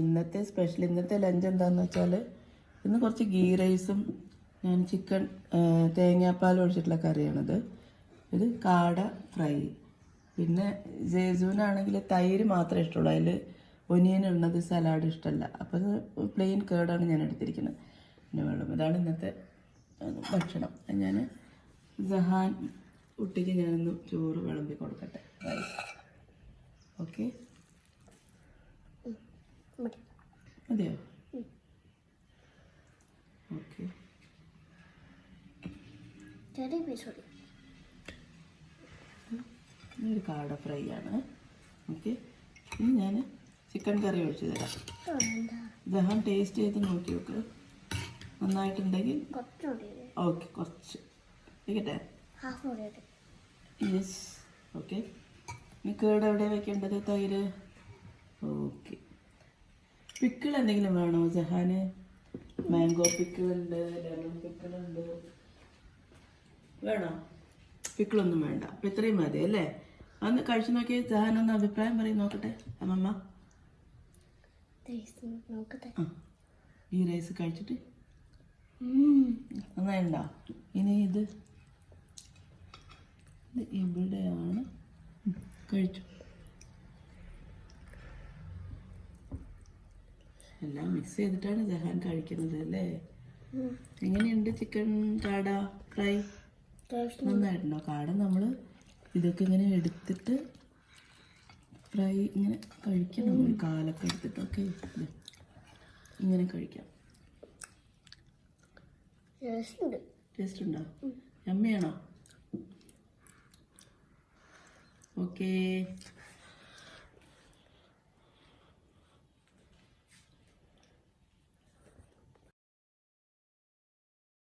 ഇന്നത്തെ സ്പെഷ്യൽ, ഇന്നത്തെ ലഞ്ച് എന്താണെന്ന് വെച്ചാൽ ഇന്ന് കുറച്ച് ഗീ റൈസും ഞാൻ ചിക്കൻ തേങ്ങാപ്പാൽ ഒഴിച്ചിട്ടുള്ള കറിയാണിത്. ഇത് കാട ഫ്രൈ. പിന്നെ ജേസൂനാണെങ്കിൽ തൈര് മാത്രമേ ഇഷ്ടമുള്ളൂ, അതിൽ ഒനിയൻ ഉള്ളത് സലാഡ് ഇഷ്ടമല്ല. അപ്പോൾ അത് പ്ലെയിൻ കേടാണ് ഞാൻ എടുത്തിരിക്കുന്നത്. പിന്നെ വെള്ളം. ഇതാണ് ഇന്നത്തെ ഭക്ഷണം. ഞാൻ ജഹാൻ കുട്ടിക്ക് ഞാനൊന്ന് ചോറ് വിളമ്പി കൊടുക്കട്ടെ. റൈസ് ഓക്കെ, അതെയോ? ഓക്കെ, ഇതൊരു കാട ഫ്രൈ ആണ്. ഓക്കെ, ഇനി ഞാൻ ചിക്കൻ കറി ഒഴിച്ച് തരാം. ജഹാൻ ടേസ്റ്റ് ചെയ്ത് നോക്കി നോക്ക്, നന്നായിട്ടുണ്ടെങ്കിൽ ഓക്കെ. കുറച്ച് വെക്കട്ടെ? യെസ്. ഓക്കെ, ഇനി കേട് എവിടെ വെക്കേണ്ടത്? തൈര്. ഓക്കെ, പിക്കിൾ എന്തെങ്കിലും വേണോ ജഹാന്? Mango പിക്കിളുണ്ട്, lemon പിക്കിളുണ്ട്. വേണോ? പിക്കിളൊന്നും വേണ്ട, അപ്പം ഇത്രയും മതി അല്ലേ? അന്ന് കഴിച്ചു നോക്കി ജഹാൻ ഒന്ന് അഭിപ്രായം പറയും നോക്കട്ടെ. അമ്മമ്മ ഈ റൈസ് കഴിച്ചിട്ട് നന്നായിട്ടുണ്ടോ? ഇനി ഇത് ഇവിടെയാണ്. കഴിച്ചു. എല്ലാം മിക്സ് ചെയ്തിട്ടാണ് ജഹാൻ കഴിക്കുന്നത് അല്ലേ? എങ്ങനെയുണ്ട് ചിക്കൻ കാട ഫ്രൈ? നന്നായിട്ടുണ്ടോ? കാട നമ്മൾ ഇതൊക്കെ ഇങ്ങനെ എടുത്തിട്ട് ഫ്രൈ ഇങ്ങനെ കഴിക്കണം. ഒരു കാലൊക്കെ എടുത്തിട്ടൊക്കെ ഇങ്ങനെ കഴിക്കാം. ടേസ്റ്റ് ഉണ്ടോ? അമ്മയാണോ? ഓക്കേ.